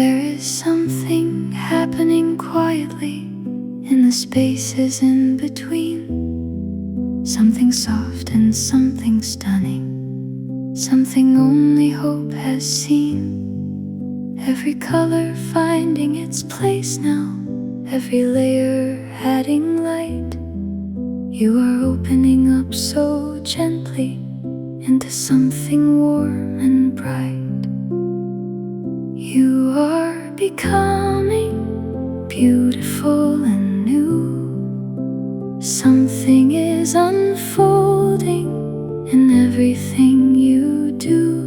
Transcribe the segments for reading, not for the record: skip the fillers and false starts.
There is something happening quietly in the spaces in between. Something soft and something stunning, something only hope has seen. Every color finding its place now, every layer adding light. You are opening up so gently into something warm and bright. You are becoming beautiful and new. Something is unfolding in everything you do.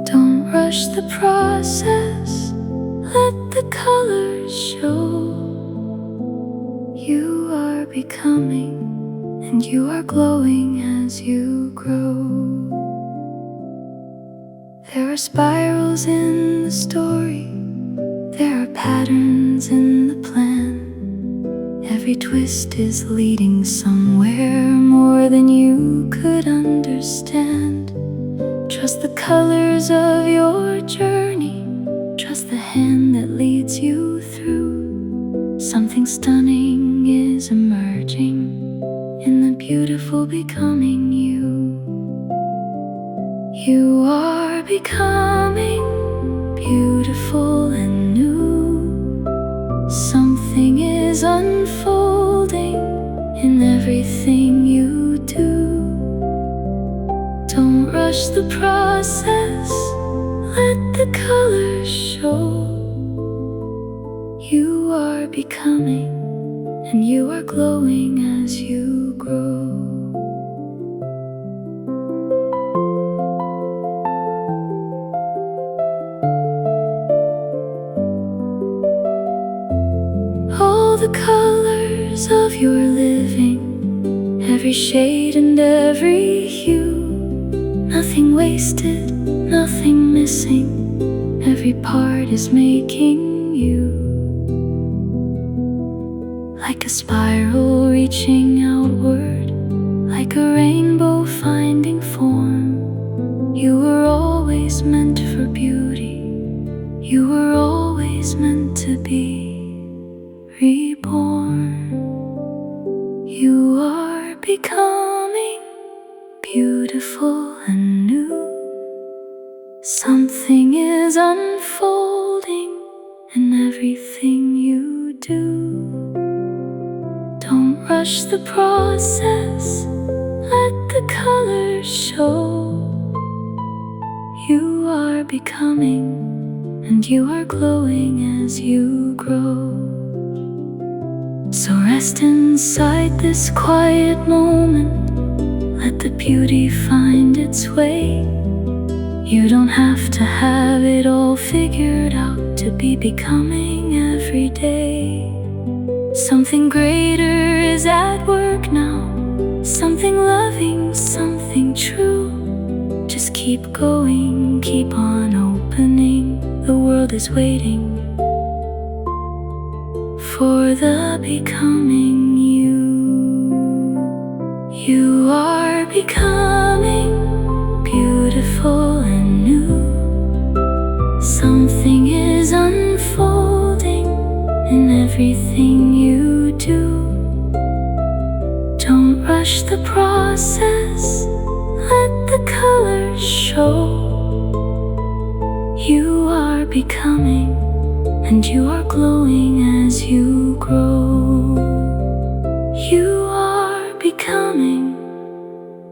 Don't rush the process, let the colors show. You are becoming, and you are glowing as you grow. There are spirals in the story, there are patterns in the plan. Every twist is leading somewhere more than you could understand. Trust the colors of your journey, trust the hand that leads you through. Something stunning is emerging in the beautiful becoming you. You are becoming beautiful and new. Something is unfolding in everything you do. Don't rush the process, let the colors show. You are becoming, and you are glowing as you grow. All the colors of your living, every shade and every hue. Nothing wasted, nothing missing, every part is making you. Like a spiral reaching outward, like a rainbow finding form. You were always meant for beauty, you were always meant to be reborn. You are becoming beautiful and new. Something is unfolding in everything you do. Don't rush the process, let the colors show. You are becoming, and you are glowing as you grow. So rest inside this quiet moment, let the beauty find its way. You don't have to have it all figured out to be becoming every day. Something greater is at work now, something loving, something true. Just keep going, keep on opening. The world is waiting for the becoming you. You are becoming beautiful and new. Something is unfolding in everything you do. Don't rush the process, let the colors show. You are becoming, and you are glowing as you grow. You are becoming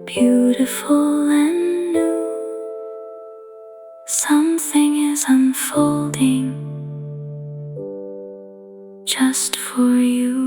beautiful and new. Something is unfolding just for you.